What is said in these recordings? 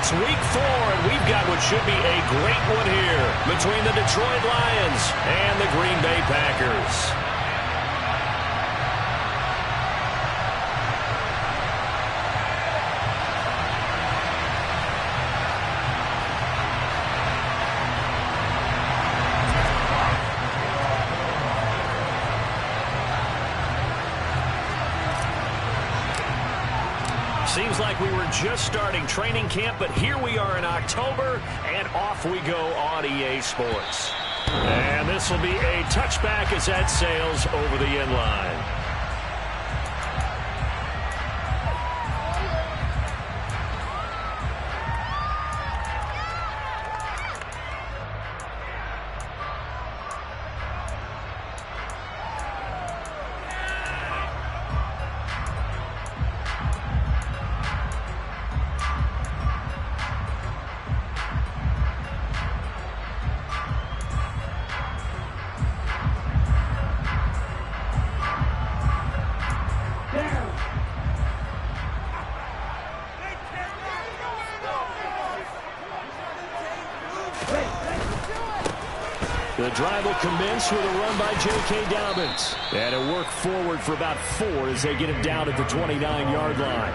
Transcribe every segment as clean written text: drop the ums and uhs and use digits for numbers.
It's week 4, and we've got what should be a great one here between the Detroit Lions and the Green Bay Packers. Seems like we were just starting training camp, but here we are in October, and off we go on EA Sports. And this will be a touchback as that sails over the end line. The drive will commence with a run by J.K. Dobbins. And a work forward for about 4 as they get him down at the 29-yard line.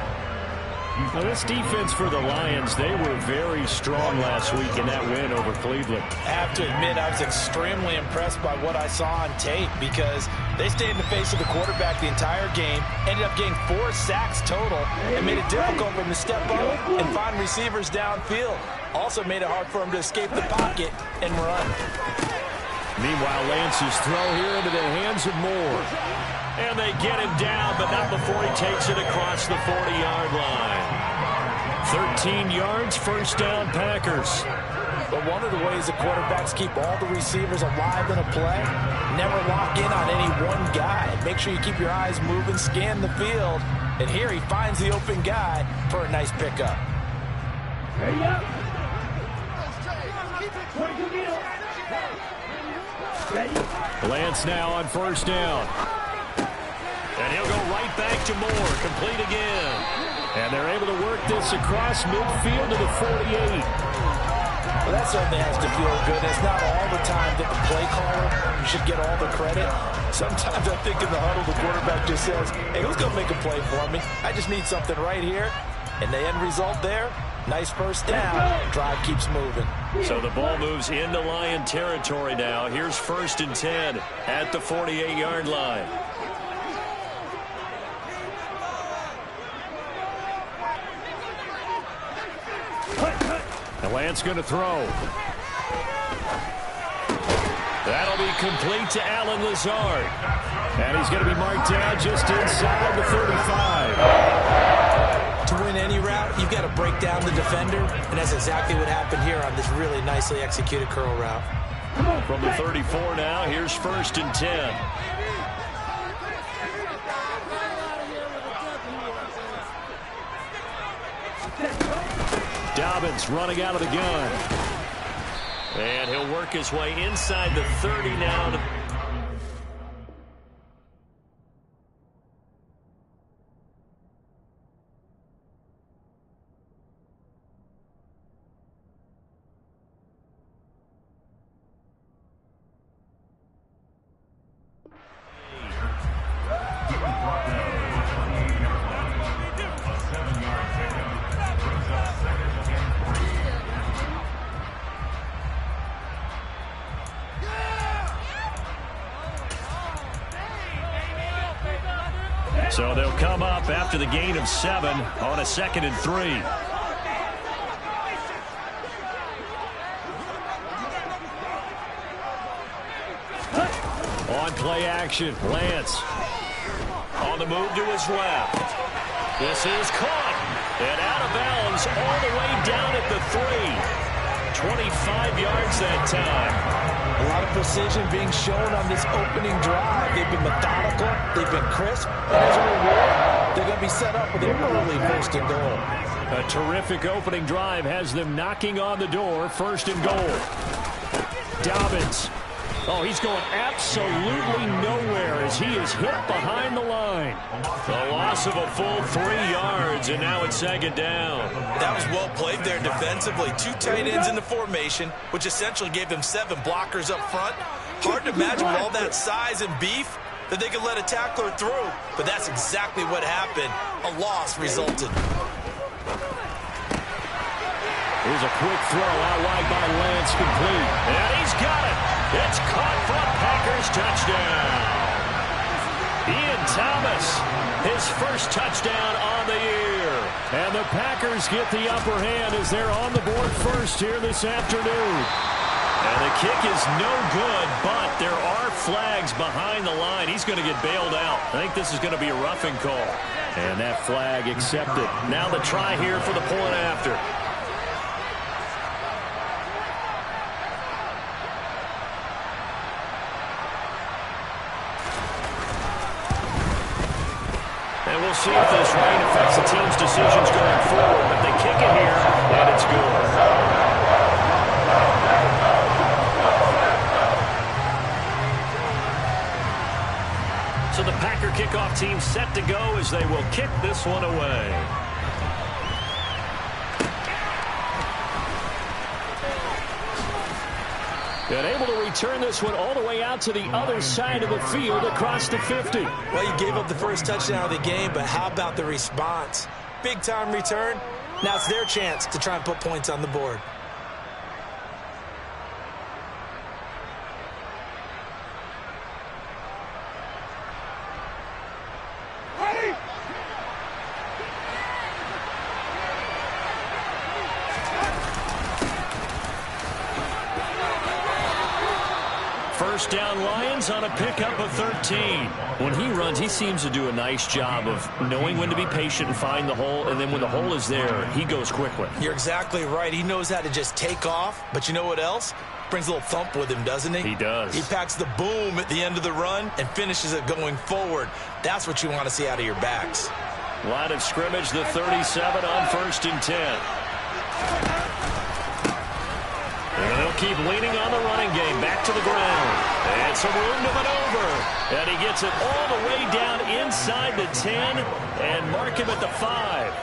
Now, this defense for the Lions, they were very strong last week in that win over Cleveland. I have to admit, I was extremely impressed by what I saw on tape because they stayed in the face of the quarterback the entire game, ended up getting 4 sacks total, and made it difficult for him to step up and find receivers downfield. Also made it hard for him to escape the pocket and run. Meanwhile, Lance's throw here into the hands of Moore. And they get him down, but not before he takes it across the 40-yard line. 13 yards, first down, Packers. But one of the ways the quarterbacks keep all the receivers alive in a play, never lock in on any one guy. Make sure you keep your eyes moving, scan the field. And here he finds the open guy for a nice pickup. Lance now on first down. And he'll go right back to Moore, complete again. And they're able to work this across midfield to the 48. Well, that certainly has to feel good. It's not all the time that the play caller, you should get all the credit. Sometimes I think in the huddle, the quarterback just says, hey, who's going to make a play for me? I just need something right here. And the end result there, nice first down. Drive keeps moving. So the ball moves into Lion territory now. Here's 1st and 10 at the 48-yard line. And Lance going to throw. That'll be complete to Allen Lazard. And he's going to be marked down just inside the 35. To win any route, you've got to break down the defender, and that's exactly what happened here on this really nicely executed curl route. From the 34 now, here's 1st and 10. Dobbins running out of the gun. And he'll work his way inside the 30 now. So they'll come up after the gain of 7 on a 2nd and 3. On play action, Lance. On the move to his left. This is caught. And out of bounds all the way down at the 3. 25 yards that time. A lot of precision being shown on this opening drive. They've been methodical. They've been crisp. And as a reward, they're going to be set up with an early 1st and goal. A terrific opening drive has them knocking on the door. 1st and goal. Dobbins Oh, he's going absolutely nowhere as he is hit behind the line. The loss of a full 3 yards, and now it's second down. That was well played there defensively. 2 tight ends in the formation, which essentially gave them 7 blockers up front. Hard to imagine with all that size and beef that they could let a tackler through, but that's exactly what happened. A loss resulted. Here's a quick throw out wide by Lance, complete. And he's got it. It's caught for a Packers touchdown. Ian Thomas, his first touchdown on the year. And the Packers get the upper hand as they're on the board first here this afternoon. And the kick is no good, but there are flags behind the line. He's going to get bailed out. I think this is going to be a roughing call. And that flag accepted. Now the try here for the point after. And we'll see if this rain affects the team's decisions going forward. But they kick it here, and it's good. So the Packer kickoff team set to go as they will kick this one away. And able to return this one all the way out to the other side of the field across the 50. Well, you gave up the first touchdown of the game, but how about the response? Big-time return. Now it's their chance to try and put points on the board. First down Lions on a pickup of 13. When he runs, he seems to do a nice job of knowing when to be patient and find the hole, and then when the hole is there, he goes quickly. You're exactly right. He knows how to just take off, but you know what else? Brings a little thump with him, doesn't he? He does. He packs the boom at the end of the run and finishes it going forward. That's what you want to see out of your backs. Line of scrimmage, the 37 on 1st and 10. And they'll keep leaning on the running game. Back to the ground. And some room to maneuver. And he gets it all the way down inside the 10 and mark him at the 5.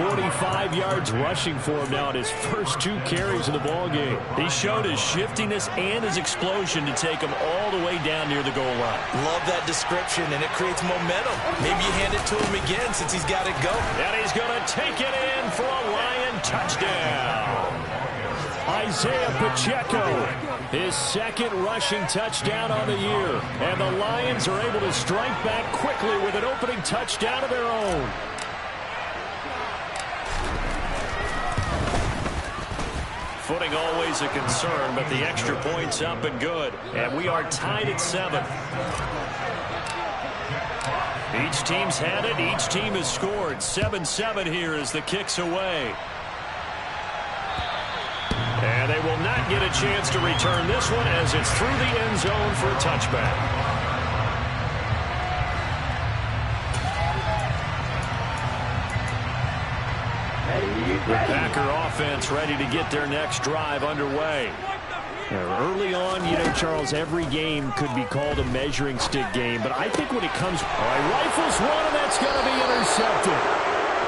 45 yards rushing for him now in his first 2 carries of the ballgame. He showed his shiftiness and his explosion to take him all the way down near the goal line. Love that description, and it creates momentum. Maybe you hand it to him again since he's got it go. And he's going to take it in for a Lion touchdown. Isaiah Pacheco, his second rushing touchdown on the year. And the Lions are able to strike back quickly with an opening touchdown of their own. Footing always a concern, but the extra point's up and good. And we are tied at 7. Each team's had it. Each team has scored. 7-7 here as the kick's away. And they will not get a chance to return this one as it's through the end zone for a touchback. The Packer offense ready to get their next drive underway. Early on, you know, Charles, every game could be called a measuring stick game. But I think when it comes, rifles one, and that's going to be intercepted.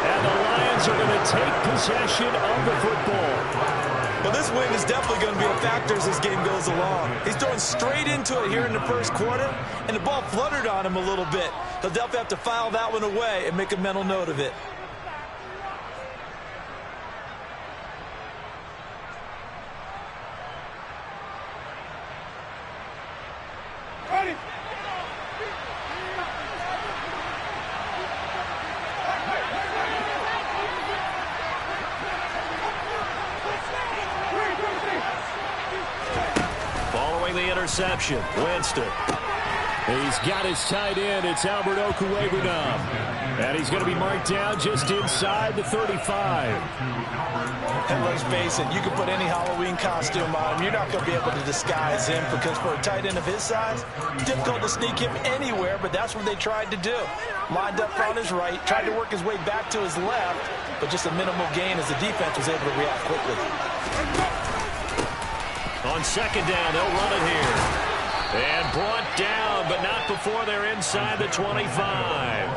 And the Lions are going to take possession of the football. Well, this win is definitely going to be a factor as this game goes along. He's throwing straight into it here in the first quarter, and the ball fluttered on him a little bit. He'll definitely have to file that one away and make a mental note of it. Ready. Following the interception, Winston. He's got his tight end. It's Albert Okwuegbunam. And he's going to be marked down just inside the 35. And let's face it, you can put any Halloween costume on him. You're not going to be able to disguise him because for a tight end of his size, difficult to sneak him anywhere, but that's what they tried to do. Lined up on his right, tried to work his way back to his left, but just a minimal gain as the defense was able to react quickly. On second down, they'll run it here. And brought down, but not before they're inside the 25.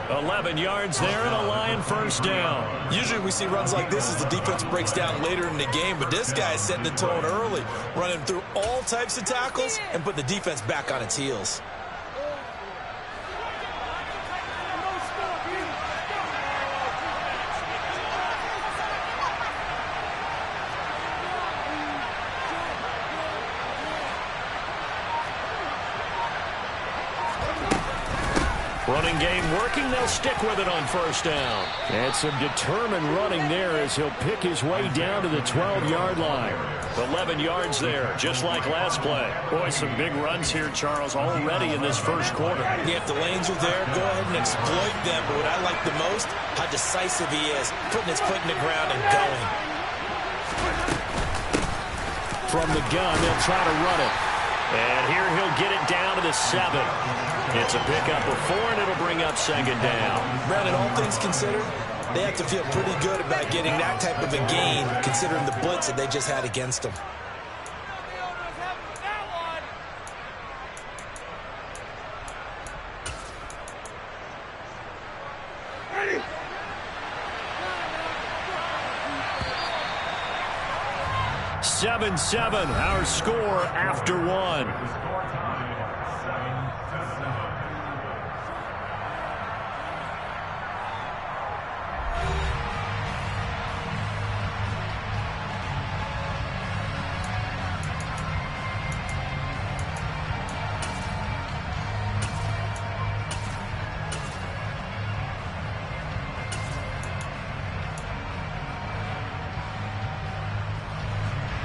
11 yards there and a Lion first down. Usually we see runs like this as the defense breaks down later in the game, but this guy is setting the tone early, running through all types of tackles and put the defense back on its heels. Running game working. They'll stick with it on first down. And some determined running there as he'll pick his way down to the 12-yard line. 11 yards there, just like last play. Boy, some big runs here, Charles, already in this first quarter. Yeah, if the lanes are there, go ahead and exploit them. But what I like the most, how decisive he is, putting his foot in the ground and going. From the gun, they'll try to run it. And here he'll get it down to the 7. It's a pickup of 4, and it'll bring up second down. Brandon, all things considered, they have to feel pretty good about getting that type of a gain, considering the blitz that they just had against them. Ready. 7-7, our score after 1.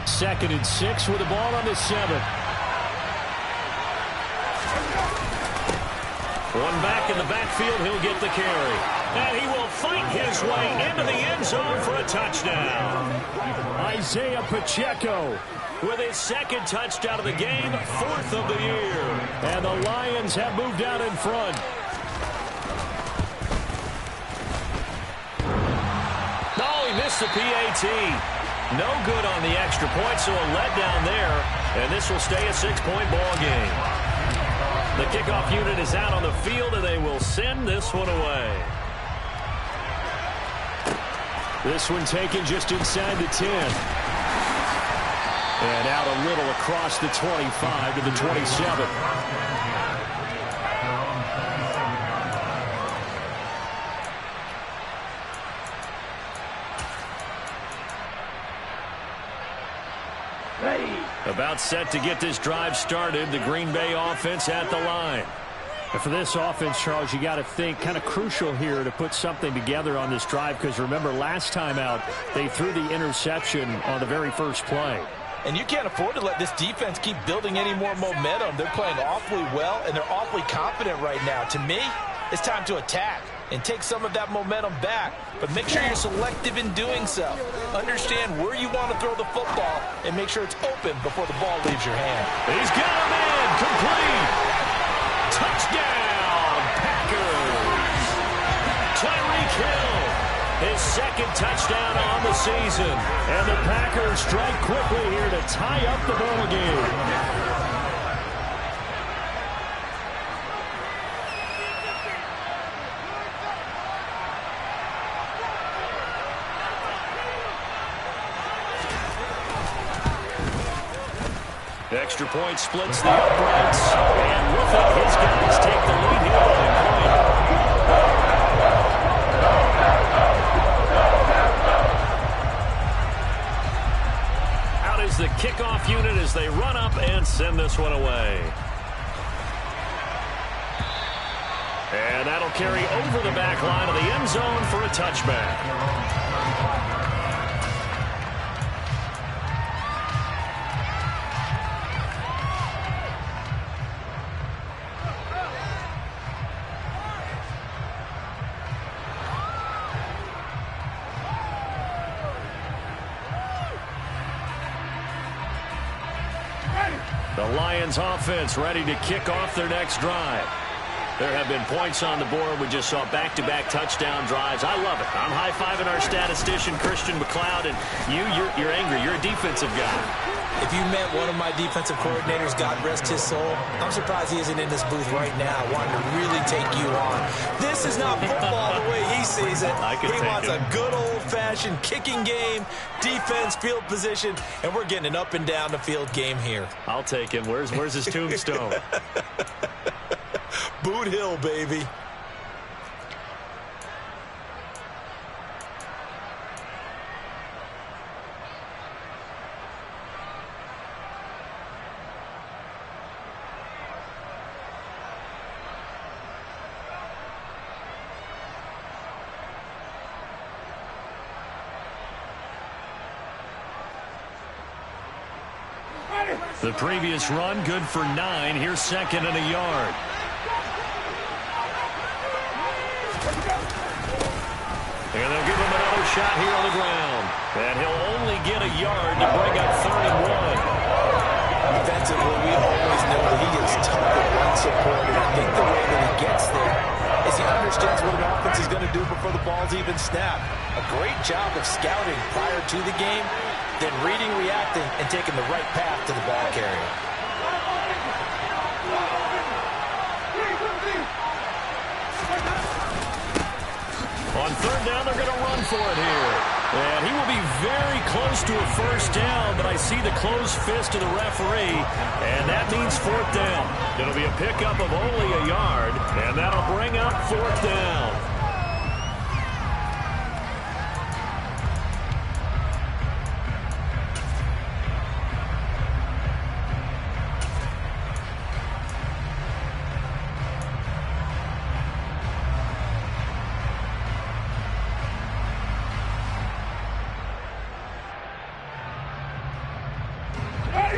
Second and 6 with the ball on the 7. One back in the backfield. He'll get the carry. And he will fight his way into the end zone for a touchdown. Isaiah Pacheco with his second touchdown of the game, 4th of the year. And the Lions have moved out in front. Oh, he missed the PAT. No good on the extra point, so a letdown there, and this will stay a 6-point ball game. The kickoff unit is out on the field, and they will send this one away. This one taken just inside the 10. And out a little across the 25 to the 27. About set to get this drive started. The Green Bay offense at the line. And for this offense, Charles, you got to think kind of crucial here to put something together on this drive, because remember last time out they threw the interception on the very first play. And you can't afford to let this defense keep building any more momentum. They're playing awfully well, and they're awfully confident right now. To me, it's time to attack and take some of that momentum back. But make sure you're selective in doing so. Understand where you want to throw the football and make sure it's open before the ball leaves your hand. He's got a man. Complete. Touchdown, Packers. Tyreek Hill, his second touchdown on the season. And the Packers strike quickly here to tie up the ball game. Extra point splits the uprights, and with it, his guys take the lead here by a point. Out is the kickoff unit as they run up and send this one away. And that'll carry over the back line of the end zone for a touchback. The Lions offense ready to kick off their next drive. There have been points on the board. We just saw back-to-back touchdown drives. I love it. I'm high-fiving our statistician, Christian McLeod, and you're angry. You're a defensive guy. If you met one of my defensive coordinators, God rest his soul, I'm surprised he isn't in this booth right now wanting to really take you on. This is not football the way he sees it. He wants a good old-fashioned kicking game, defense, field position, and we're getting an up-and-down-the-field game here. I'll take him. Where's his tombstone? Boot Hill, baby. The previous run, good for 9. Here's second and a yard. And they'll give him another shot here on the ground. And he'll only get a yard to bring up 3rd and 1. Defensively, we always know that he is tough at run support, and I think the way that he gets there is he understands what an offense is going to do before the ball's even snapped. A great job of scouting prior to the game, then reading, reacting, and taking the right path to the ball carrier. On 3rd down, they're going to run for it here. And he will be very close to a 1st down, but I see the closed fist of the referee, and that means 4th down. It'll be a pickup of only a yard, and that'll bring up 4th down.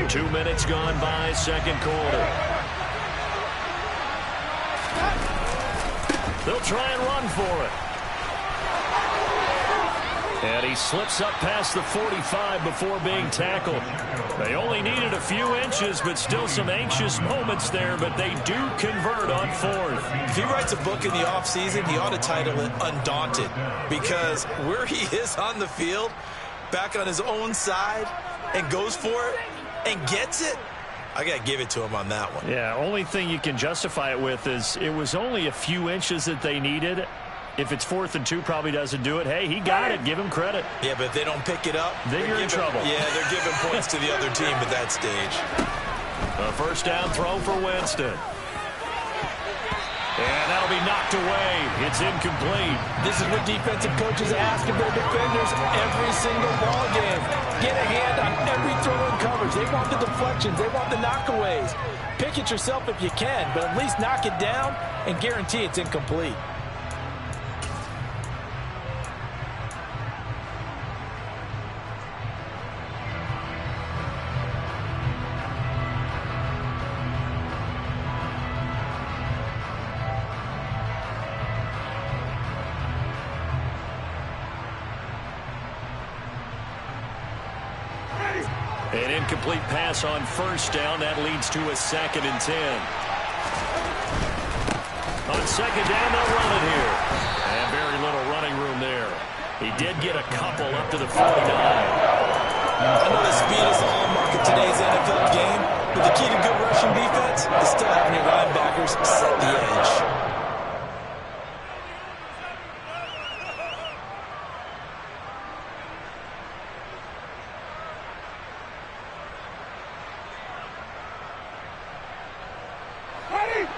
Two minutes gone by, second quarter. They'll try and run for it. And he slips up past the 45 before being tackled. They only needed a few inches, but still some anxious moments there, but they do convert on 4th. If he writes a book in the offseason, he ought to title it Undaunted, because where he is on the field, back on his own side, and goes for it, and gets it, I got to give it to him on that one. Yeah, only thing you can justify it with is it was only a few inches that they needed. If it's 4th and 2, probably doesn't do it. Hey, he got it. Give him credit. Yeah, but if they don't pick it up, then you're in trouble. Yeah, they're giving points to the other team at that stage. A 1st down throw for Winston. And that'll be knocked away. It's incomplete. This is what defensive coaches ask of their defenders every single ball game. Get a hand on every throw in coverage. They want the deflections. They want the knockaways. Pick it yourself if you can, but at least knock it down and guarantee it's incomplete. An incomplete pass on 1st down. That leads to a 2nd and 10. On 2nd down, they'll run it here. And very little running room there. He did get a couple up to the 49. I know that speed is the hallmark of today's NFL game, but the key to good rushing defense is still having your linebackers set the edge.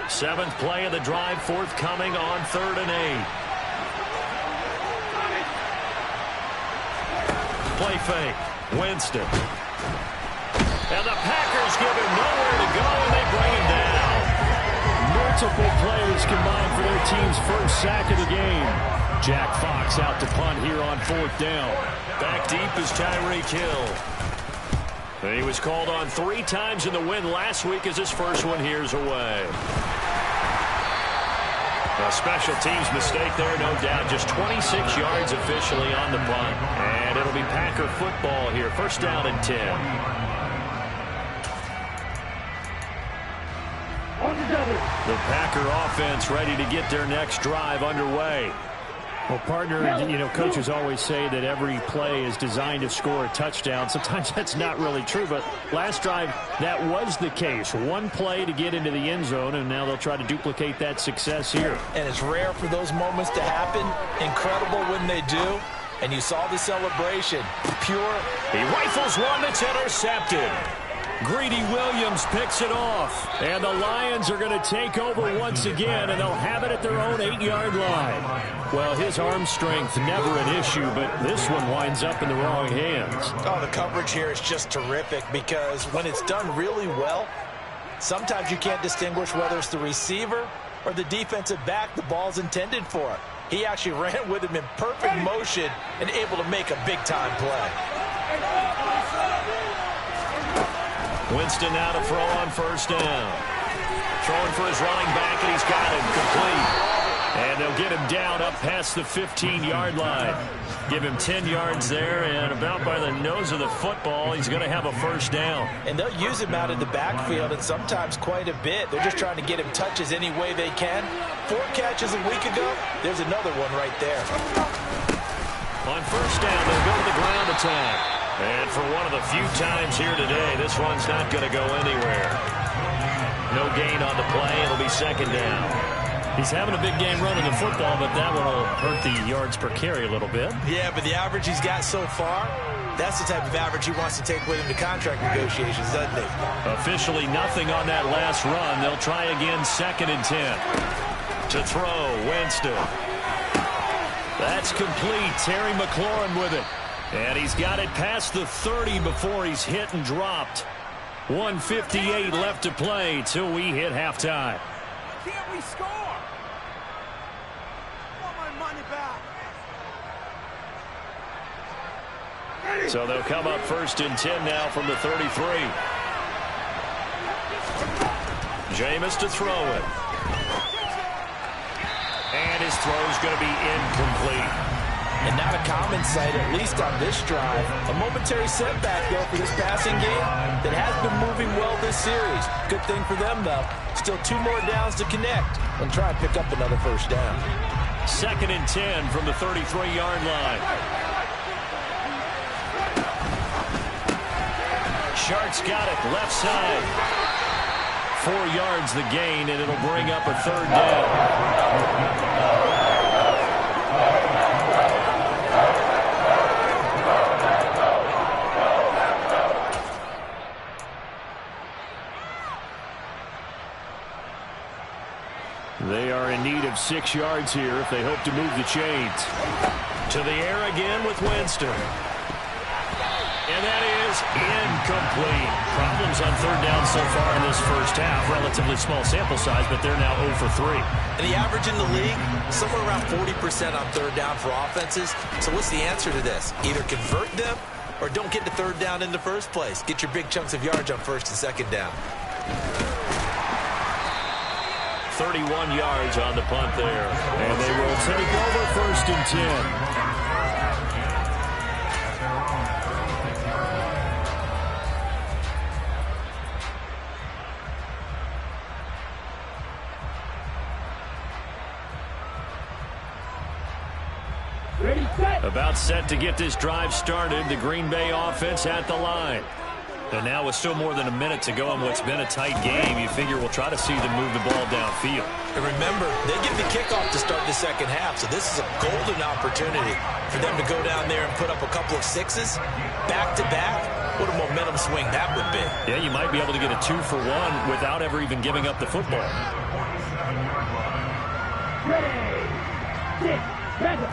Seventh play of the drive, forthcoming on 3rd and 8. Play fake. Winston. And the Packers give him nowhere to go, and they bring him down. Multiple players combined for their team's 1st sack of the game. Jack Fox out to punt here on 4th down. Back deep is Tyreek Hill. He was called on 3 times in the win last week as his first one here's away. A special teams mistake there, no doubt. Just 26 yards officially on the punt. And it'll be Packer football here. 1st down and 10. The Packer offense ready to get their next drive underway. Well, partner, coaches always say that every play is designed to score a touchdown. Sometimes that's not really true, but last drive, that was the case. One play to get into the end zone, and now they'll try to duplicate that success here. And it's rare for those moments to happen. Incredible when they do. And you saw the celebration. Pure. He rifles one that's intercepted. Greedy Williams picks it off. And the Lions are going to take over once again, and they'll have it at their own 8-yard line. Well, his arm strength, never an issue, but this one winds up in the wrong hands. Oh, the coverage here is just terrific because when it's done really well, sometimes you can't distinguish whether it's the receiver or the defensive back the ball's intended for. He actually ran with him in perfect motion and able to make a big-time play. Winston now to throw on first down. Throwing for his running back, and he's got him complete. And they'll get him down up past the 15-yard line. Give him 10 yards there, and about by the nose of the football, he's going to have a first down. And they'll use him out in the backfield, and sometimes quite a bit. They're just trying to get him touches any way they can. 4 catches a week ago, there's another one right there. On first down, they'll go to the ground attack. And for one of the few times here today, this one's not going to go anywhere. No gain on the play. It'll be second down. He's having a big game running the football, but that one will hurt the yards per carry a little bit. Yeah, but the average he's got so far, that's the type of average he wants to take with him to contract negotiations, doesn't he? Officially nothing on that last run. They'll try again, 2nd and 10. To throw, Winston. That's complete. Terry McLaurin with it. And he's got it past the 30 before he's hit and dropped. 1:58 left to play till we hit halftime. Can't we score? I want my money back. So they'll come up 1st and 10 now from the 33. Jameis to throw it. And his throw's going to be incomplete. And not a common sight, at least on this drive. A momentary setback, though, for this passing game that has been moving well this series. Good thing for them, though. Still 2 more downs to connect and try and pick up another first down. 2nd and 10 from the 33-yard line. Shark's got it, left side. 4 yards the gain, and it'll bring up a 3rd down. They are in need of 6 yards here if they hope to move the chains. To the air again with Winston. And that is incomplete. Problems on 3rd down so far in this first half. Relatively small sample size, but they're now 0 for 3. And the average in the league, somewhere around 40% on 3rd down for offenses. So what's the answer to this? Either convert them or don't get to 3rd down in the first place. Get your big chunks of yards on 1st and 2nd down. 31 yards on the punt there. And they will take over 1st and 10. About set to get this drive started. The Green Bay offense at the line. And now with still more than a minute to go in what's been a tight game, you figure we'll try to see them move the ball downfield. And remember, they get the kickoff to start the second half, so this is a golden opportunity for them to go down there and put up a couple of 6s back-to-back. What a momentum swing that would be. Yeah, you might be able to get a 2 for 1 without ever even giving up the football. Ready.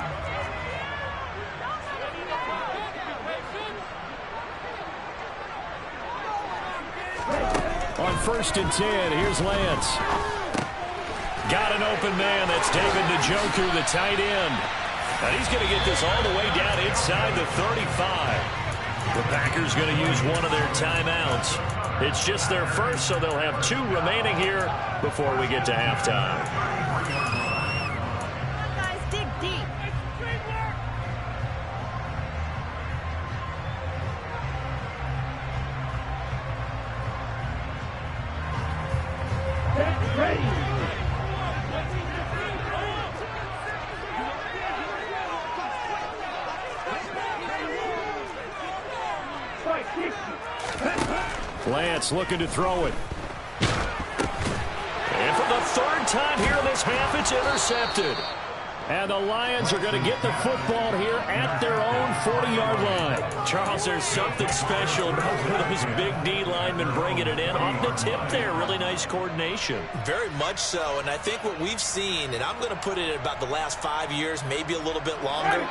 On 1st and 10, here's Lance. Got an open man. That's David Njoku, the tight end. And he's going to get this all the way down inside the 35. The Packers going to use one of their timeouts. It's just their first, so they'll have 2 remaining here before we get to halftime. Guys, dig deep. Ready. Lance looking to throw it. And for the third time here in this half, it's intercepted. And the Lions are going to get the football here at their own 40-yard line. Charles, there's something special about one of those big D linemen bringing it in off the tip there. Really nice coordination. Very much so, and I think what we've seen, and I'm going to put it at about the last 5 years, maybe a little bit longer,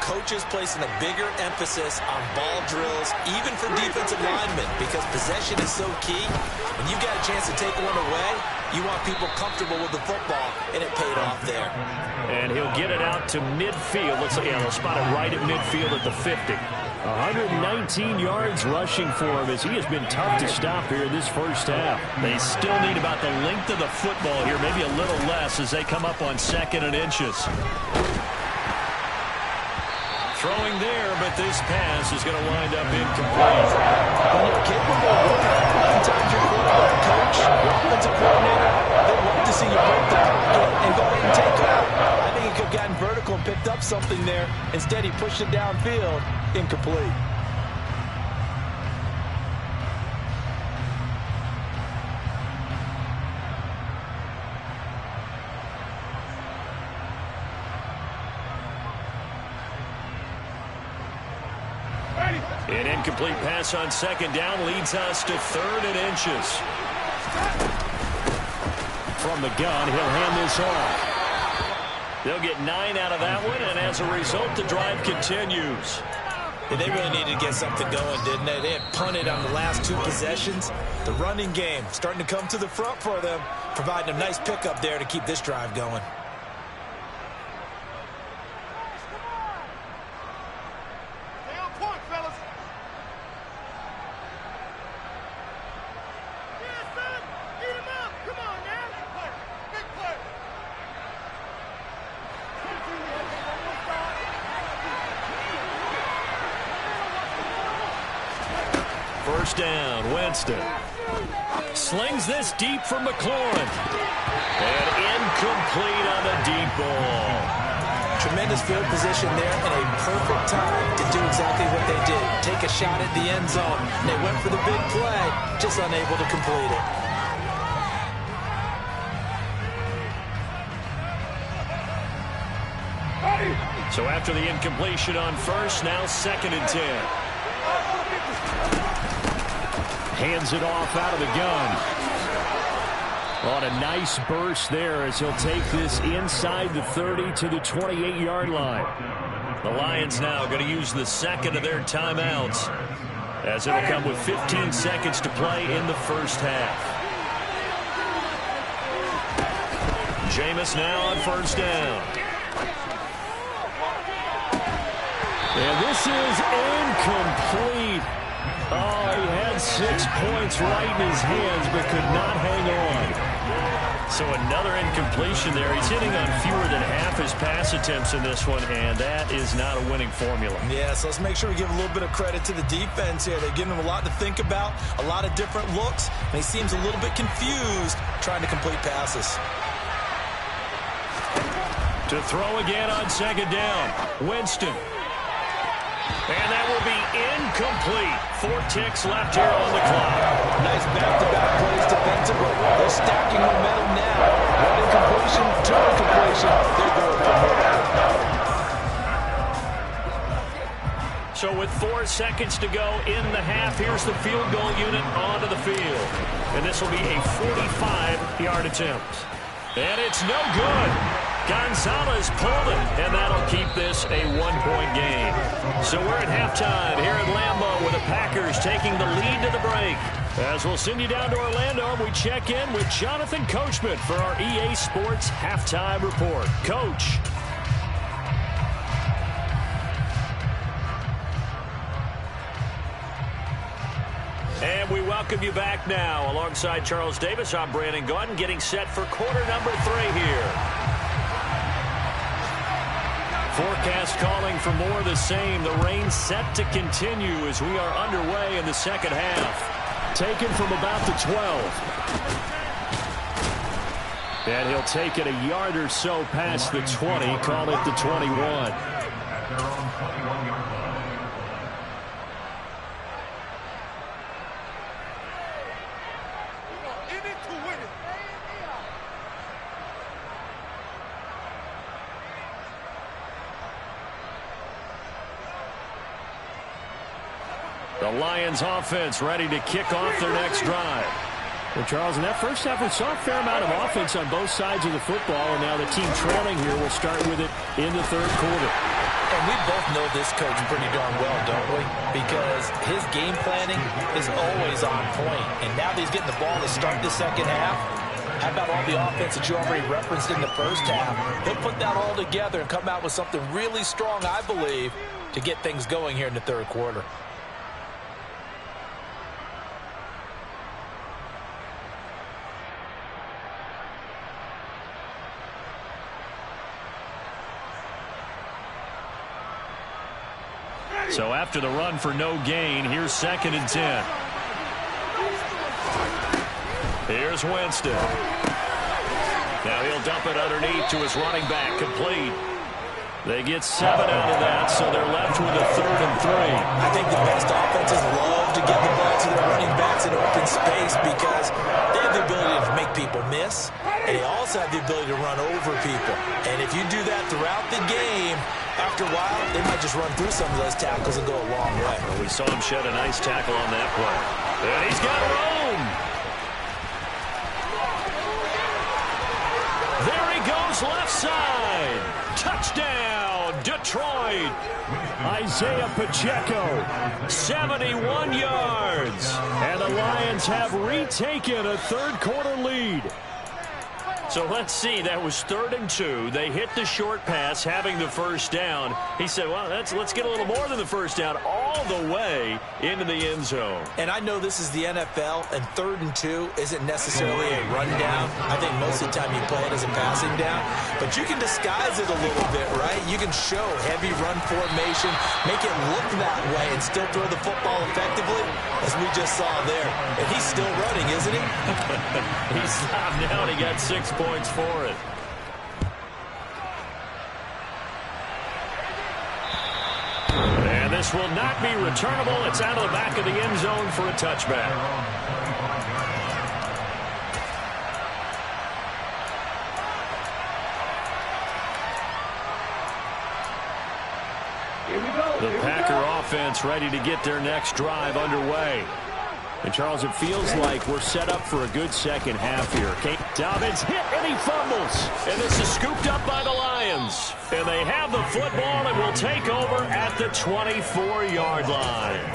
coaches placing a bigger emphasis on ball drills, even for defensive linemen, because possession is so key. When you've got a chance to take one away, you want people comfortable with the football, and it paid off there. And he'll get it out to midfield. Looks like, yeah, they'll spot it right at midfield at the 50. 119 yards rushing for him as he has been tough to stop here in this first half. They still need about the length of the football here, maybe a little less as they come up on 2nd and inches. Throwing there, but this pass is going to wind up incomplete. When you're capable of running, sometimes your quarterback coach, your offensive coordinator, they love to see you break the pocket and go ahead and take off. I think he could have gotten vertical and picked up something there. Instead, he pushed it downfield, incomplete. An incomplete pass on 2nd down leads us to 3rd and inches. From the gun, he'll hand this off. They'll get 9 out of that one, and as a result, the drive continues. Yeah, they really needed to get something going, didn't they? They had punted on the last 2 possessions. The running game starting to come to the front for them, providing a nice pickup there to keep this drive going. First down, Winston. Slings this deep from McLaurin. And incomplete on the deep ball. Tremendous field position there and a perfect time to do exactly what they did. Take a shot at the end zone. And they went for the big play, just unable to complete it. So after the incompletion on first, now 2nd and 10. Hands it off out of the gun. On a nice burst there as he'll take this inside the 30 to the 28-yard line. The Lions now going to use the 2nd of their timeouts as it'll come with 15 seconds to play in the first half. Jameis now on first down. And this is incomplete. Oh, he had 6 points right in his hands, but could not hang on. So another incompletion there. He's hitting on fewer than half his pass attempts in this one, and that is not a winning formula. Yeah, so let's make sure we give a little bit of credit to the defense here. They're giving him a lot to think about, a lot of different looks, and he seems a little bit confused trying to complete passes. To throw again on 2nd down, Winston. And that will be incomplete. 4 ticks left here on the clock. Nice back-to-back plays defensively. They're stacking momentum now. 1 incompletion, 2 incompletion. They're going for more. So with 4 seconds to go in the half, here's the field goal unit onto the field. And this will be a 45-yard attempt. And it's no good. Gonzalez pulled it, and that'll keep this a 1-point game. So we're at halftime here at Lambeau with the Packers taking the lead to the break. As we'll send you down to Orlando, we check in with Jonathan Coachman for our EA Sports Halftime Report. Coach. And we welcome you back now. Alongside Charles Davis, I'm Brandon Gaudin, getting set for quarter number 3 here. Forecast calling for more of the same. The rain set to continue as we are underway in the second half. Taken from about the 12. And he'll take it a yard or so past the 20. Call it the 21. The Lions offense ready to kick off their next drive. Well, Charles, in that first half, we saw a fair amount of offense on both sides of the football, and now the team trailing here will start with it in the third quarter. And we both know this coach pretty darn well, don't we? Because his game planning is always on point. And now that he's getting the ball to start the second half, how about all the offense that you already referenced in the first half? He'll put that all together and come out with something really strong, I believe, to get things going here in the third quarter. So after the run for no gain, here's 2nd and 10. Here's Winston. Now he'll dump it underneath to his running back, complete. They get 7 out of that, so they're left with a 3rd and 3. I think the best offenses love to get the ball to their running backs in open space because they have the ability to make people miss, and they also have the ability to run over people. And if you do that throughout the game, after a while, they might just run through some of those tackles and go a long way. Well, we saw him shed a nice tackle on that play. And he's got room. There he goes, left side. Touchdown, Detroit. Isaiah Pacheco, 71 yards. and the Lions have retaken a third quarter lead. So let's see, that was 3rd and 2. They hit the short pass, having the first down. He said, well, let's get a little more than the first down, all the way into the end zone. And I know this is the NFL, and 3rd and 2 isn't necessarily a rundown. I think most of the time you play it as a passing down. But you can disguise it a little bit, right? You can show heavy run formation, make it look that way, and still throw the football effectively, as we just saw there. And he's still running, isn't he? He stopped now, and he got 6 points for it. And this will not be returnable. It's out of the back of the end zone for a touchback. The Packer offense ready to get their next drive underway. And, Charles, it feels like we're set up for a good second half here. Dobbins hit, and he fumbles. And this is scooped up by the Lions. And they have the football and will take over at the 24-yard line.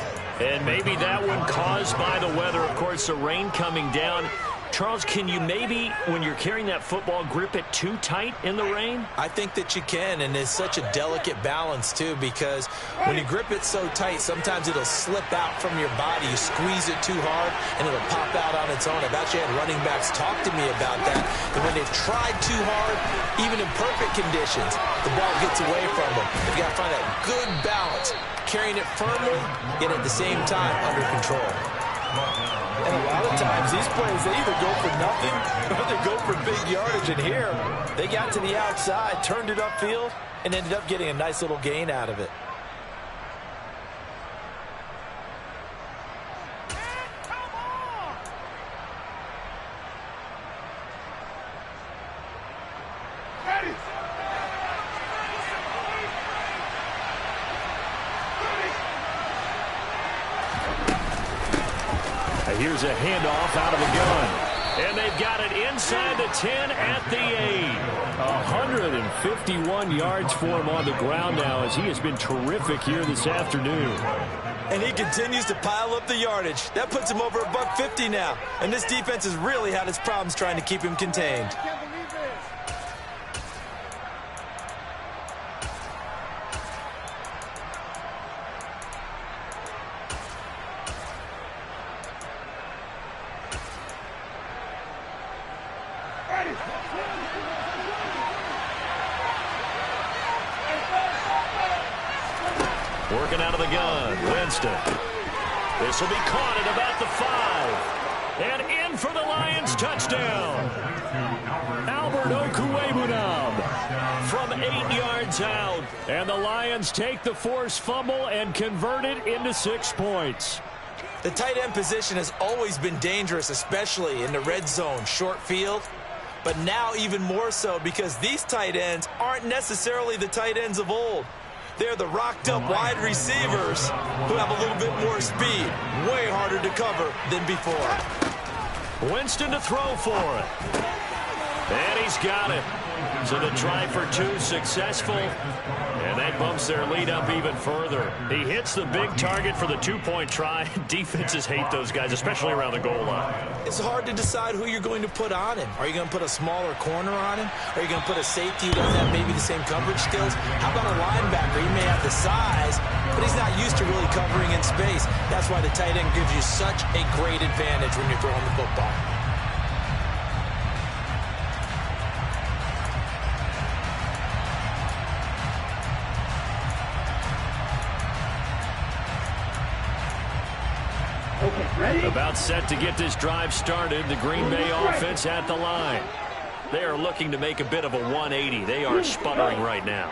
And maybe that one caused by the weather. Of course, the rain coming down. Charles, can you maybe, when you're carrying that football, grip it too tight in the rain? I think that you can, and it's such a delicate balance, too, because when you grip it so tight, sometimes it'll slip out from your body. You squeeze it too hard, and it'll pop out on its own. I've actually had running backs talk to me about that when they've tried too hard, even in perfect conditions, the ball gets away from them. You've got to find that good balance, carrying it firmly, yet at the same time under control. And a lot of times, these plays, they either go for nothing or they go for big yardage. And here, they got to the outside, turned it upfield, and ended up getting a nice little gain out of it. Here's a handoff out of the gun. And they've got it inside the 10 at the 8. 151 yards for him on the ground now, as he has been terrific here this afternoon. And he continues to pile up the yardage. That puts him over $150 now. And this defense has really had its problems trying to keep him contained. Working out of the gun, Winston. This will be caught at about the 5. And in for the Lions touchdown. Albert Okwuegbunam From 8 yards out. And the Lions take the forced fumble and convert it into 6 points. The tight end position has always been dangerous, especially in the red zone, short field. But now even more so because these tight ends aren't necessarily the tight ends of old. They're the rocked-up wide receivers who have a little bit more speed. Way harder to cover than before. Winston to throw for it. And he's got it. So the try for 2 successful. And that bumps their lead up even further. He hits the big target for the 2-point try. Defenses hate those guys, especially around the goal line. It's hard to decide who you're going to put on him. Are you going to put a smaller corner on him? Are you going to put a safety who doesn't have maybe the same coverage skills? How about a linebacker? He may have the size, but he's not used to really covering in space. That's why the tight end gives you such a great advantage when you're throwing the football. About set to get this drive started. The Green Bay offense at the line. They are looking to make a bit of a 180. They are sputtering right now.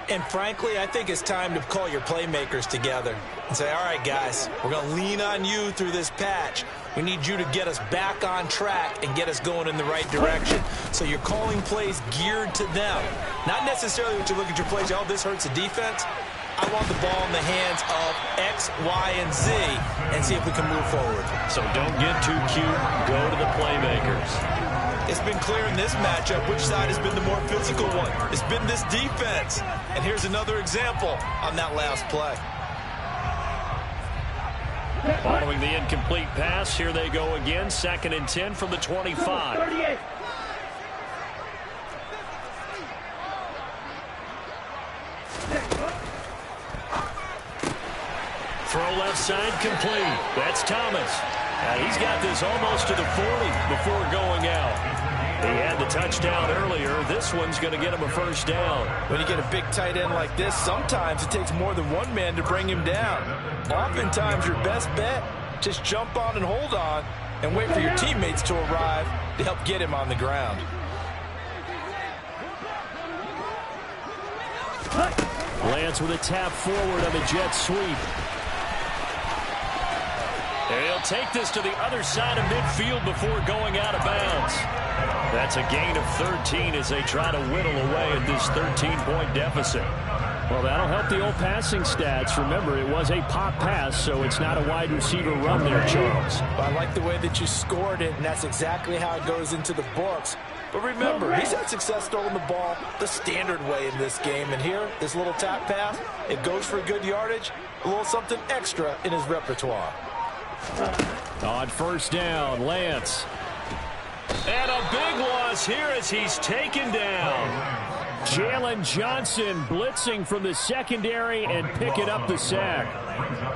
And frankly, I think it's time to call your playmakers together and say, all right, guys, we're going to lean on you through this patch. We need you to get us back on track and get us going in the right direction. So you're calling plays geared to them. Not necessarily when you look at your plays, oh, this hurts the defense. I want the ball in the hands of X, Y, and Z and see if we can move forward. So don't get too cute. Go to the playmakers. It's been clear in this matchup which side has been the more physical one. It's been this defense. And here's another example on that last play. Following the incomplete pass, here they go again. 2nd and 10 from the 25. Throw left side complete. That's Thomas. He's got this almost to the 40 before going out. He had the touchdown earlier. This one's going to get him a first down. When you get a big tight end like this, sometimes it takes more than one man to bring him down. Oftentimes, your best bet, just jump on and hold on and wait for your teammates to arrive to help get him on the ground. Lance with a tap forward on the jet sweep. And he'll take this to the other side of midfield before going out of bounds. That's a gain of 13 as they try to whittle away at this 13-point deficit. Well, that'll help the old passing stats. Remember, it was a pop pass, so it's not a wide receiver run there, Charles. Well, I like the way that you scored it, and that's exactly how it goes into the books. But remember, he's had success throwing the ball the standard way in this game. And here, this little tap pass, it goes for good yardage, a little something extra in his repertoire. On first down, Lance. And a big loss here as he's taken down. Jalen Johnson blitzing from the secondary and picking up the sack.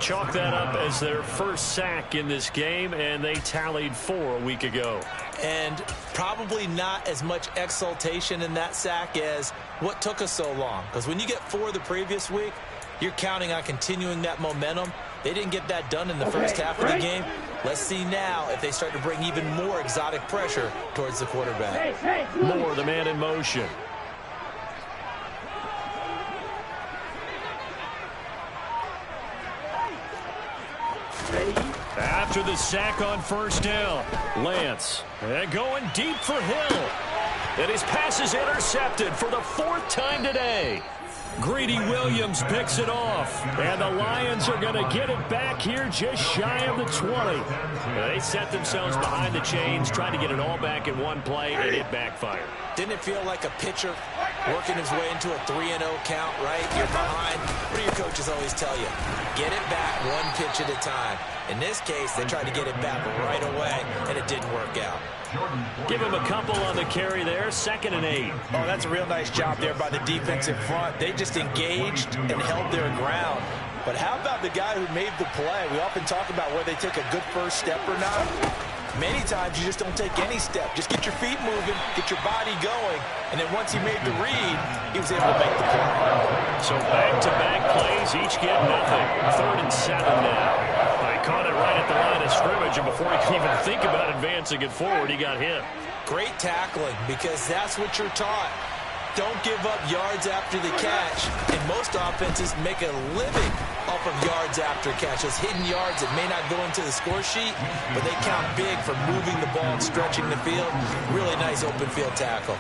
Chalk that up as their first sack in this game, and they tallied 4 a week ago. And probably not as much exultation in that sack as what took us so long. Because when you get 4 the previous week, you're counting on continuing that momentum. They didn't get that done in the first half of the game. Let's see now if they start to bring even more exotic pressure towards the quarterback. Moore, the man in motion. After the sack on first down, Lance going deep for Hill. And his pass is intercepted for the 4th time today. Greedy Williams picks it off. And the Lions are going to get it back here just shy of the 20. They set themselves behind the chains, trying to get it all back in one play, and it backfired. Didn't it feel like a pitcher working his way into a 3-0 count, right? You're behind. What do your coaches always tell you? Get it back one pitch at a time. In this case, they tried to get it back right away, and it didn't work out. Give him a couple on the carry there, 2nd and 8. Oh, that's a real nice job there by the defensive front. They just engaged and held their ground. But how about the guy who made the play? We often talk about whether they take a good first step or not. Many times you just don't take any step. Just get your feet moving, get your body going, and then once he made the read, he was able to make the play. So back-to-back plays, each get nothing. 3rd and 7 now. They caught it right at the line of scrimmage, and before he could even think about advancing it forward, he got hit. Great tackling, because that's what you're taught. Don't give up yards after the catch. And most offenses make a living off of yards after catches. Hidden yards that may not go into the score sheet, but they count big for moving the ball and stretching the field. Really nice open field tackle.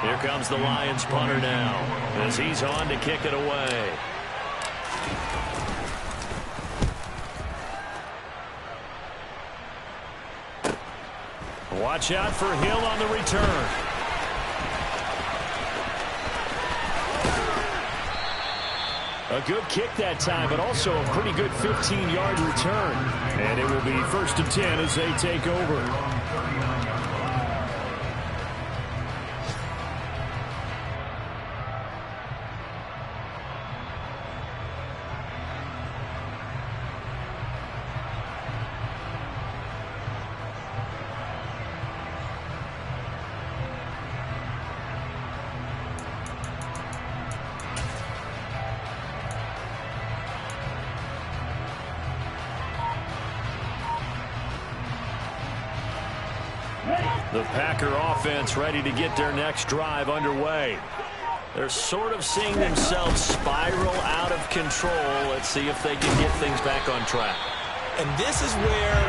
Here comes the Lions punter now as he's on to kick it away. Watch out for Hill on the return. A good kick that time, but also a pretty good 15-yard return. And it will be 1st and 10 as they take over. The Packer offense ready to get their next drive underway. They're sort of seeing themselves spiral out of control. Let's see if they can get things back on track. And this is where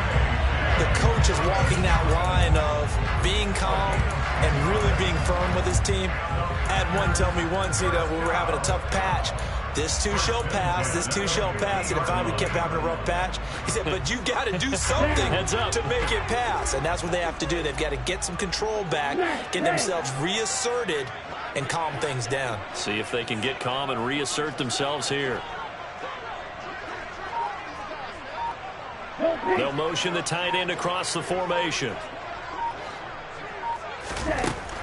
the coach is walking that line of being calm and really being firm with his team. I had one tell me once, when we were having a tough patch, this too shall pass, this too shall pass. And if we kept having a rough patch, he said, but you got to do something to make it pass. And that's what they have to do. They've got to get some control back, get themselves reasserted, and calm things down. See if they can get calm and reassert themselves here. They'll motion the tight end across the formation.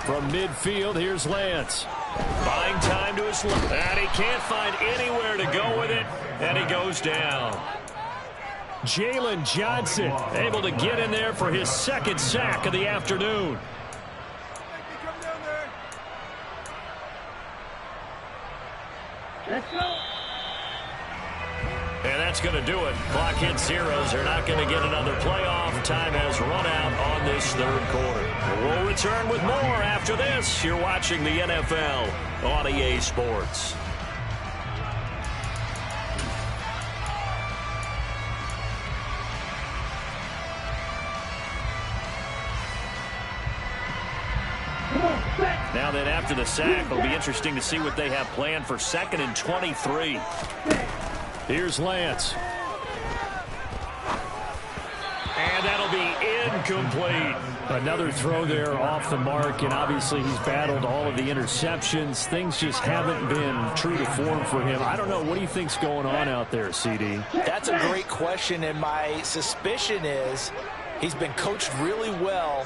From midfield, here's Lance. Buying time to his left, and he can't find anywhere to go with it, and he goes down. Jalen Johnson able to get in there for his second sack of the afternoon. Let's go. And that's going to do it. Clock hits zeros. They're not going to get another playoff. Time has run out on this third quarter. We'll return with more after this. You're watching the NFL on EA Sports. Now then, after the sack, it'll be interesting to see what they have planned for 2nd and 23. Here's Lance. And that'll be incomplete. Another throw there off the mark, and obviously he's battled all of the interceptions. Things just haven't been true to form for him. I don't know. What do you think's going on out there, CD? That's a great question, and my suspicion is he's been coached really well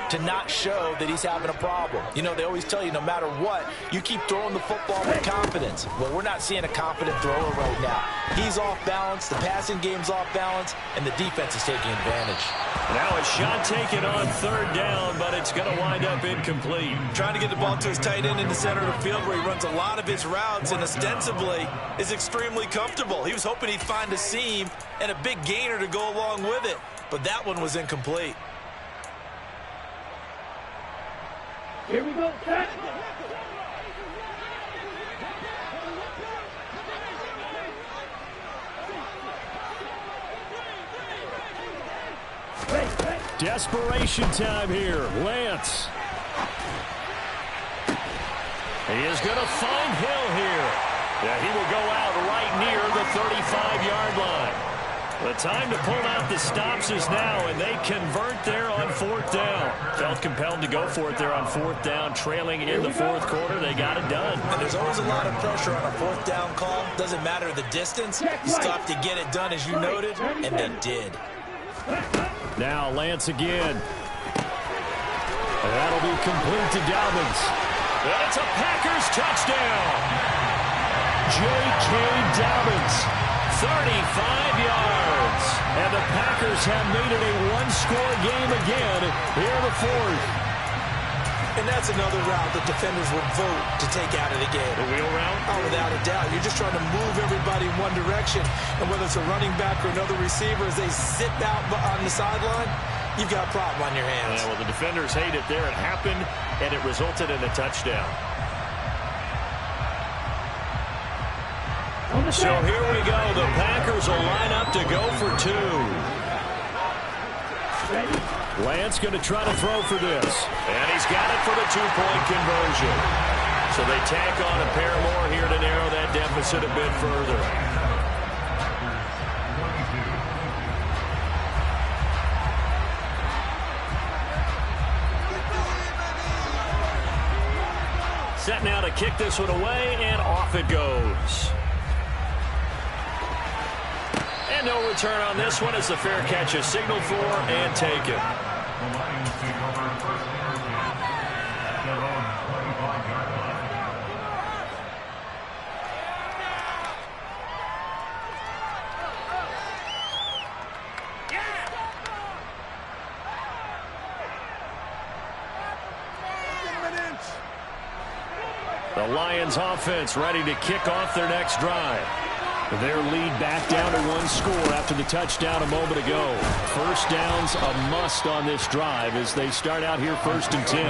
to not show that he's having a problem. They always tell you no matter what, you keep throwing the football with confidence. Well, we're not seeing a confident thrower right now. He's off balance, the passing game's off balance, and the defense is taking advantage. Now a shot taken on 3rd down, but it's going to wind up incomplete. Trying to get the ball to his tight end in the center of the field where he runs a lot of his routes and ostensibly is extremely comfortable. He was hoping he'd find a seam and a big gainer to go along with it, but that one was incomplete. Here we go, set. Desperation time here. Lance. He is going to find Hill here. Yeah, he will go out right near the 35-yard line. The time to pull out the stops is now, and they convert there on 4th down. Felt compelled to go for it there on 4th down, trailing in the 4th quarter. They got it done. And there's always a lot of pressure on a 4th down call. Doesn't matter the distance. You still have to get it done, as you noted, and they did. Now Lance again. That'll be complete to Dobbins. And it's a Packers touchdown. J.K. Dobbins. 35 yards. And the Packers have made it a one-score game again here in the 4th. And that's another route that defenders would vote to take out of the game. The wheel route? Oh, without a doubt. You're just trying to move everybody in one direction. And whether it's a running back or another receiver, as they sit out on the sideline, you've got a problem on your hands. Yeah, well, the defenders hate it there. It happened, and it resulted in a touchdown. So here we go. The Packers will line up to go for 2. Lance going to try to throw for this. And he's got it for the two-point conversion. So they tack on a pair more here to narrow that deficit a bit further. Set now to kick this one away, and off it goes. And no return on this one as the fair catch is signaled for and taken. The Lions offense ready to kick off their next drive. Their lead back down to one score after the touchdown a moment ago. First down's a must on this drive as they start out here 1st and 10.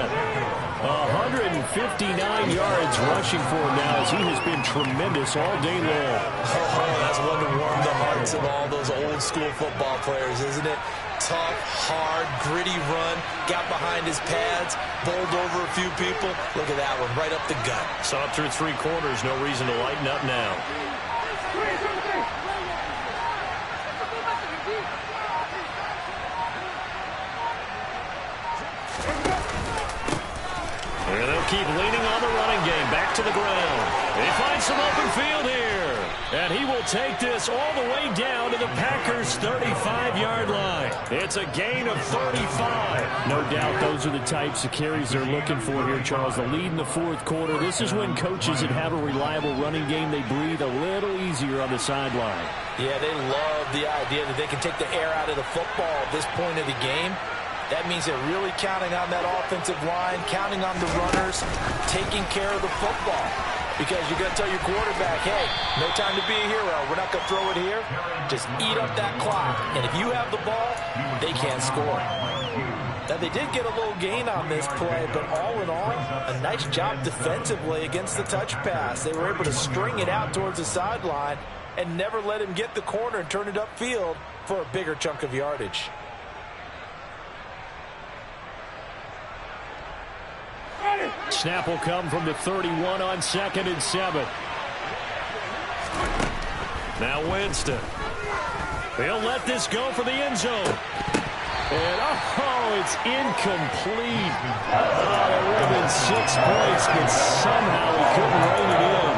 159 yards rushing for him now as he has been tremendous all day long. Oh, that's one to warm the hearts of all those old school football players, isn't it? Tough, hard, gritty run, got behind his pads, bowled over a few people. Look at that one, right up the gut. Saw it through 3 quarters, no reason to lighten up now. And they'll keep leaning on the running game. Back to the ground. They find some open field here. And he will take this all the way down to the Packers' 35-yard line. It's a gain of 35. No doubt those are the types of carries they're looking for here, Charles. The lead in the 4th quarter. This is when coaches that have a reliable running game, they breathe a little easier on the sideline. Yeah, they love the idea that they can take the air out of the football at this point of the game. That means they're really counting on that offensive line, counting on the runners, taking care of the football. Because you're going to tell your quarterback, hey, no time to be a hero. We're not going to throw it here. Just eat up that clock. And if you have the ball, they can't score. Now, they did get a little gain on this play, but all in all, a nice job defensively against the touch pass. They were able to string it out towards the sideline and never let him get the corner and turn it upfield for a bigger chunk of yardage. Snap will come from the 31 on 2nd and 7. Now Winston. They'll let this go for the end zone. And, oh, it's incomplete. Oh, it would have been 6 points, but somehow he couldn't rein it in.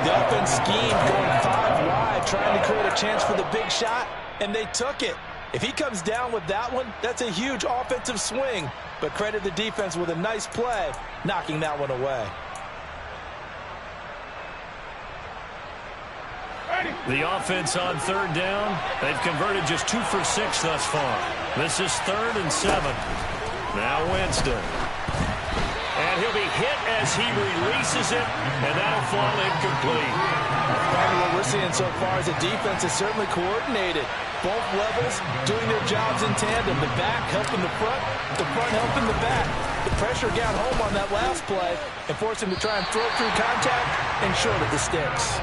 The offense schemed going 5 wide, trying to create a chance for the big shot, and they took it. If he comes down with that one, that's a huge offensive swing. But credit the defense with a nice play, knocking that one away. The offense on 3rd down. They've converted just 2 for 6 thus far. This is 3rd and 7. Now Winston. And he'll be hit as he releases it, and that'll fall incomplete. What we're seeing so far is the defense is certainly coordinated. Both levels doing their jobs in tandem. The back helping the front helping the back. The pressure got home on that last play and forced him to try and throw through contact and short of the sticks.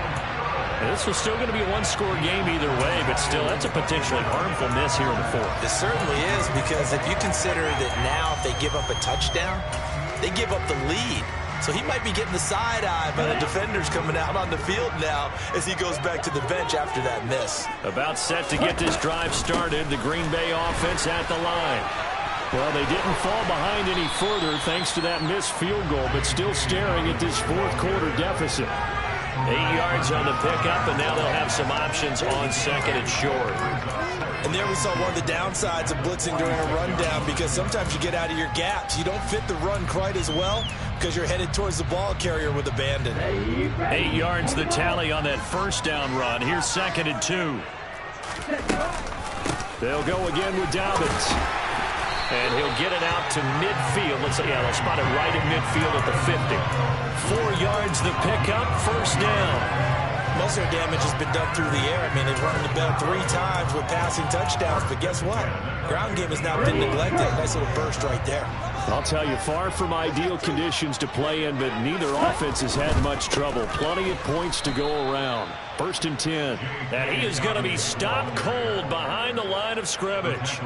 This was still going to be a one-score game either way, but still, that's a potentially harmful miss here in the 4th. It certainly is, because if you consider that now if they give up a touchdown, they give up the lead. So he might be getting the side eye by the defenders coming out on the field now as he goes back to the bench after that miss. About set to get this drive started, the Green Bay offense at the line. Well, they didn't fall behind any further thanks to that missed field goal, but still staring at this 4th quarter deficit. 8 yards on the pickup, and now they'll have some options on 2nd and short. And there we saw one of the downsides of blitzing during a rundown, because sometimes you get out of your gaps. You don't fit the run quite as well because you're headed towards the ball carrier with abandon. 8 yards the tally on that 1st down run. Here's 2nd and 2. They'll go again with Dobbins. And he'll get it out to midfield. Let's say, yeah, they'll spot it right at midfield at the 50. 4 yards the pickup, 1st down. Most of their damage has been done through the air. I mean, they've run the bell 3 times with passing touchdowns, but guess what? Ground game has now been neglected. Nice little burst right there. I'll tell you, far from ideal conditions to play in, but neither offense has had much trouble. Plenty of points to go around. 1st and 10. And he is going to be stopped cold behind the line of scrimmage.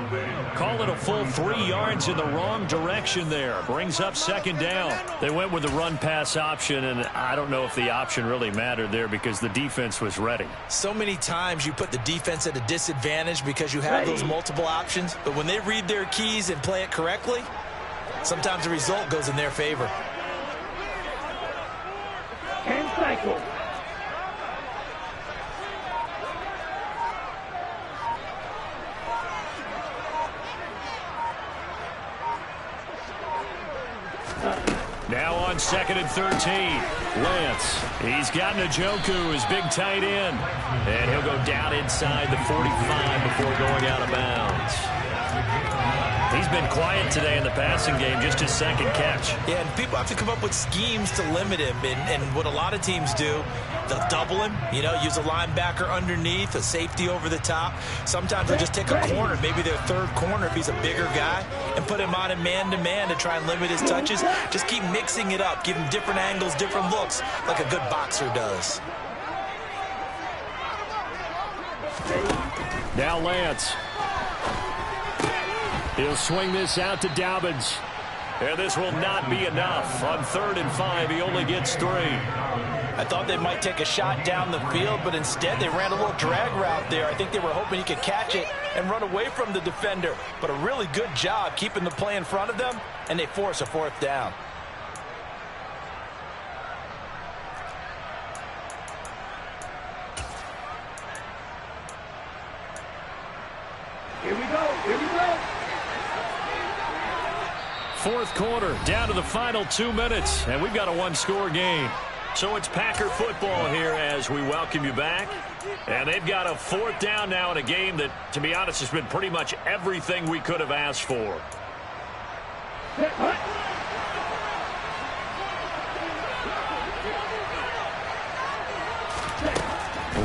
Call it a full 3 yards in the wrong direction there. Brings up 2nd down. They went with the run-pass option, and I don't know if the option really mattered there because the defense was ready. So many times you put the defense at a disadvantage because you have those multiple options, but when they read their keys and play it correctly, sometimes the result goes in their favor. And cycle. Now on 2nd and 13. Lance. He's got Njoku, his big tight end. And he'll go down inside the 45 before going out of bounds. He's been quiet today in the passing game, just his 2nd catch. Yeah, and people have to come up with schemes to limit him. And what a lot of teams do, they'll double him, use a linebacker underneath, a safety over the top. Sometimes they'll just take a corner, maybe their 3rd corner if he's a bigger guy, and put him on a man-to-man to try and limit his touches. Just keep mixing it up, give him different angles, different looks, like a good boxer does. Now Lance. He'll swing this out to Dobbins. And this will not be enough. On 3rd and 5, he only gets 3. I thought they might take a shot down the field, but instead they ran a little drag route there. I think they were hoping he could catch it and run away from the defender. But a really good job keeping the play in front of them, and they force a 4th down. Here we go. Here we go. 4th quarter, down to the final 2 minutes, and we've got a 1-score game. So it's Packer football here as we welcome you back. And they've got a 4th down now in a game that, to be honest, has been pretty much everything we could have asked for.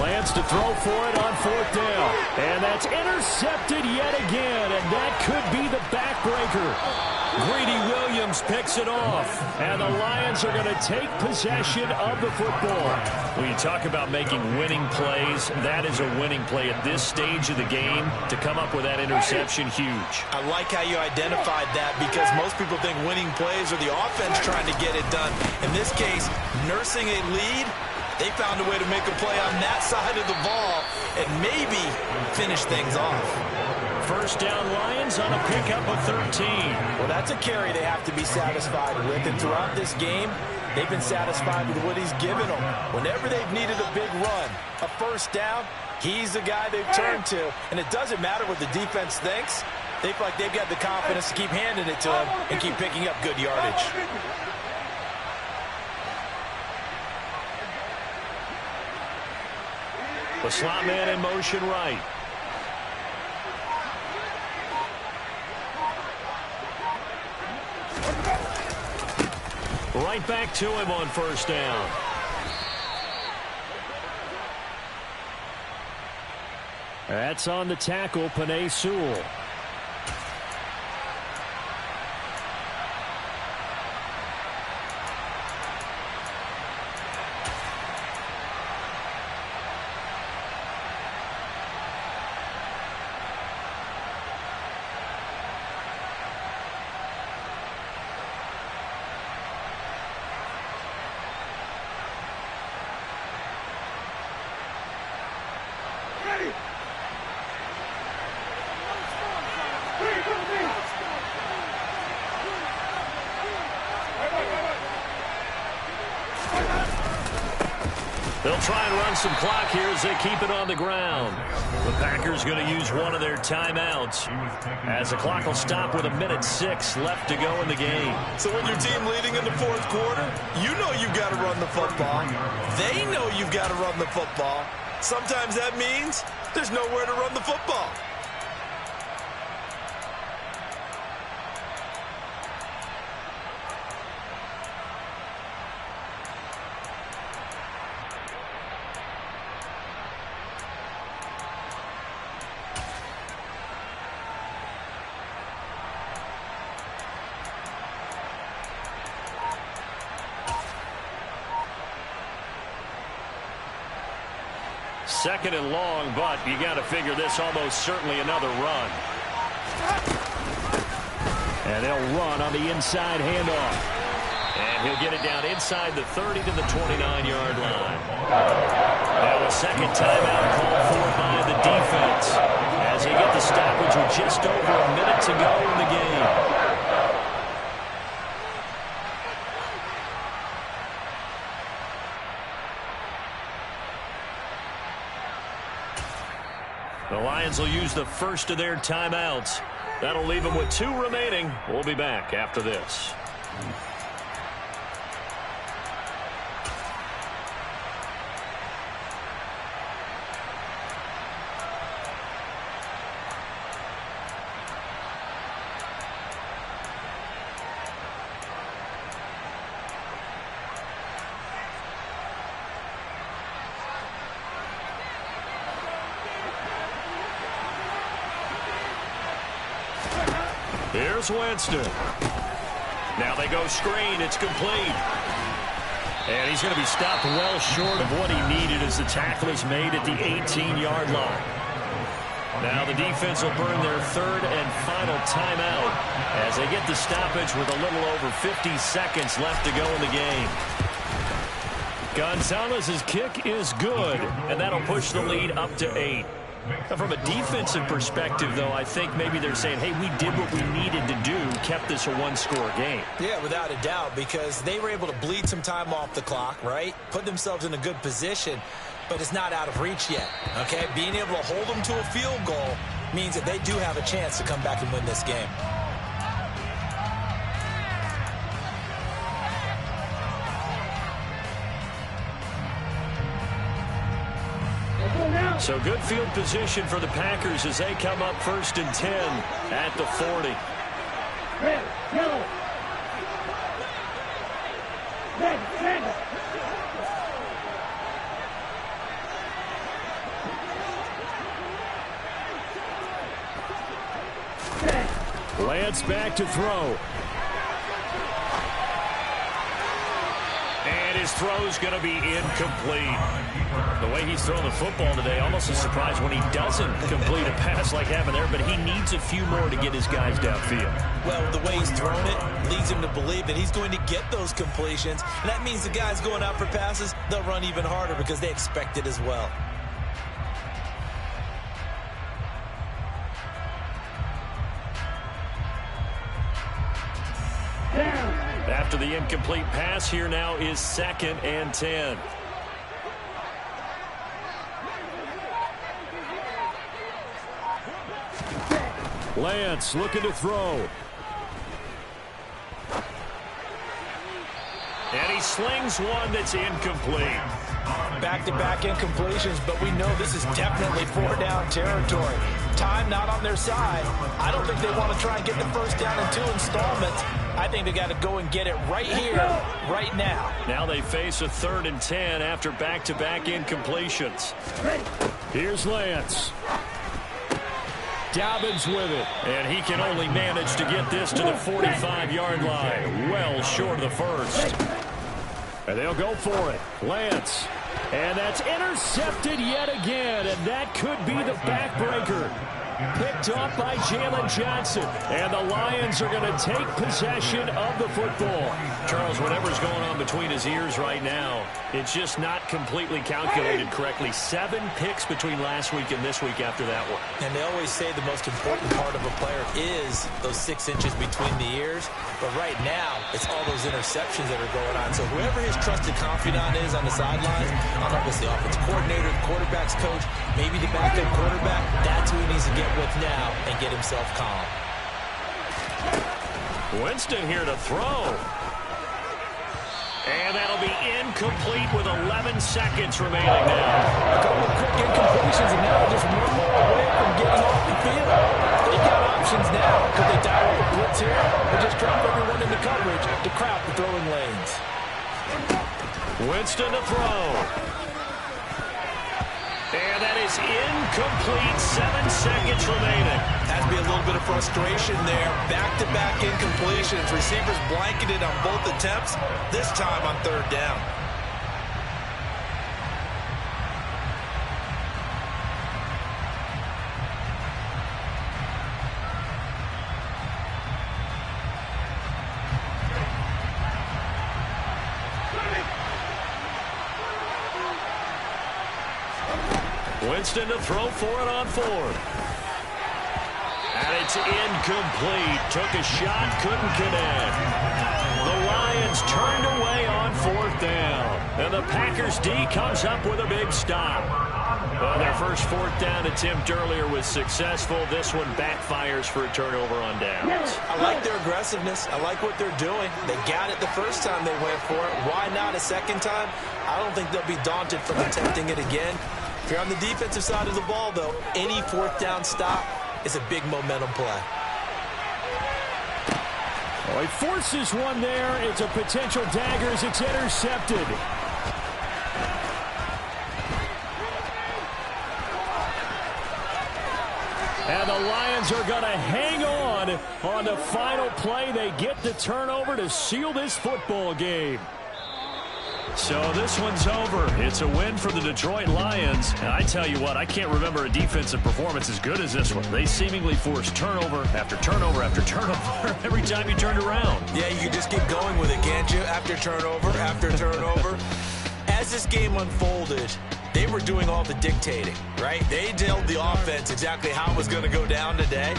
Lance to throw for it on 4th down. And that's intercepted yet again, and that could be the backbreaker. Greedy Williams picks it off, and the Lions are going to take possession of the football. When you talk about making winning plays, that is a winning play at this stage of the game. To come up with that interception, huge. I like how you identified that because most people think winning plays are the offense trying to get it done. In this case, nursing a lead, they found a way to make a play on that side of the ball and maybe finish things off. 1st down Lions on a pickup of 13. Well, that's a carry they have to be satisfied with. And throughout this game, they've been satisfied with what he's given them. Whenever they've needed a big run, a 1st down, he's the guy they've turned to. And it doesn't matter what the defense thinks. They feel like they've got the confidence to keep handing it to him and keep picking up good yardage. The slot man in motion right. Right back to him on 1st down. That's on the tackle, Penei Sewell. They'll try and run some clock here as they keep it on the ground. The Packers going to use one of their timeouts as the clock will stop with 1:06 left to go in the game. So when your team leading in the 4th quarter, you know you've got to run the football. They know you've got to run the football. Sometimes that means there's nowhere to run the football. second and long, but you got to figure this almost certainly another run. And they'll run on the inside handoff. And he'll get it down inside the 30 to the 29-yard line. Now a second timeout called for by the defense as they get the stoppage with just over a minute to go in the game. The Lions will use the first of their timeouts. That'll leave them with 2 remaining. We'll be back after this. Here's Winston. Now they go screen. It's complete. And he's going to be stopped well short of what he needed as the tackle is made at the 18-yard line. Now the defense will burn their third and final timeout as they get the stoppage with a little over 50 seconds left to go in the game. Gonzalez's kick is good, and that'll push the lead up to 8. Now, from a defensive perspective, though, I think maybe they're saying, hey, we did what we needed to do, kept this a one-score game. Yeah, without a doubt, because they were able to bleed some time off the clock, right? Put themselves in a good position, but it's not out of reach yet, okay? Being able to hold them to a field goal means that they do have a chance to come back and win this game. So good field position for the Packers as they come up 1st and 10 at the 40. Red, yellow. Red. Lance back to throw. And his throw's going to be incomplete. The way he's thrown the football today, almost a surprise when he doesn't complete a pass like having there, but he needs a few more to get his guys downfield. Well, the way he's thrown it leads him to believe that he's going to get those completions, and that means the guys going out for passes, they'll run even harder because they expect it as well. After the incomplete pass, here now is 2nd and 10. Lance looking to throw. And he slings one that's incomplete. Back-to-back incompletions, but we know this is definitely 4-down territory. Time not on their side. I don't think they want to try and get the first down in 2 installments. I think they got to go and get it right here, right now. Now they face a 3rd and 10 after back-to-back incompletions. Here's Lance. Dobbins with it, and he can only manage to get this to the 45-yard line, well short of the first. And they'll go for it. Lance. And that's intercepted yet again, and that could be the backbreaker. Picked off by Jalen Johnson, and the Lions are going to take possession of the football. Charles, whatever's going on between his ears right now, it's just not completely calculated correctly. 7 picks between last week and this week after that one. And they always say the most important part of a player is those 6 inches between the ears. But right now, it's all those interceptions that are going on. So whoever his trusted confidant is on the sidelines, I don't know if it's the offensive coordinator, the quarterback's coach, maybe the backup quarterback, that's who he needs to get with now and get himself calm. Winston here to throw. And that'll be incomplete with 11 seconds remaining now. A couple of quick incompletions, and now just one more away from getting off the field. They've got options now. Could they dial up a blitz here or just drop everyone into coverage to crowd the throwing lanes? Winston to throw. And that is incomplete. 7 seconds remaining. Has to be a little bit of frustration there. Back-to-back incompletions. Receivers blanketed on both attempts, this time on 3rd down. Winston to throw for it on fourth. And it's incomplete. Took a shot, couldn't connect. The Lions turned away on fourth down. And the Packers D comes up with a big stop. Well, their first fourth down attempt earlier was successful. This one backfires for a turnover on downs. I like their aggressiveness. I like what they're doing. They got it the first time they went for it. Why not a second time? I don't think they'll be daunted from attempting it again. If you're on the defensive side of the ball, though, any fourth down stop is a big momentum play. Oh, he forces one there. It's a potential dagger as it's intercepted. And the Lions are going to hang on the final play. They get the turnover to seal this football game. So this one's over. It's a win for the Detroit Lions. And I tell you what, I can't remember a defensive performance as good as this one. They seemingly forced turnover after turnover after turnover every time you turned around. Yeah, you can just keep going with it, can't you? After turnover, after turnover. As this game unfolded, they were doing all the dictating, right? They told the offense exactly how it was going to go down today.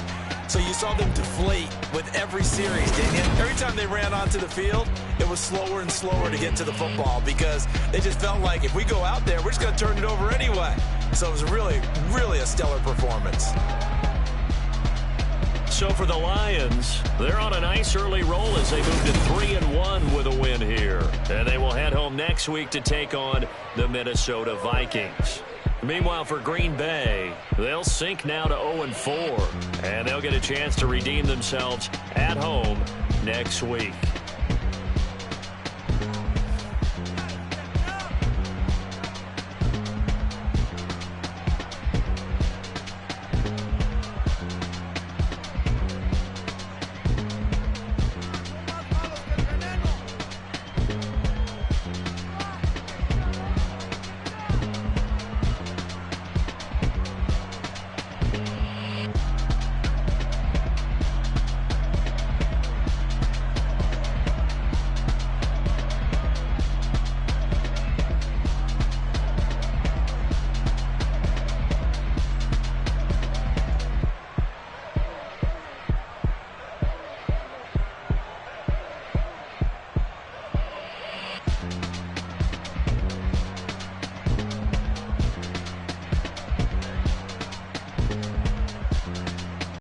So you saw them deflate with every series, didn't you? Every time they ran onto the field, it was slower and slower to get to the football because they just felt like if we go out there, we're just going to turn it over anyway. So it was really, really a stellar performance. So for the Lions, they're on a nice early roll as they move to 3-1 with a win here. And they will head home next week to take on the Minnesota Vikings. Meanwhile, for Green Bay, they'll sink now to 0-4. And they'll get a chance to redeem themselves at home next week.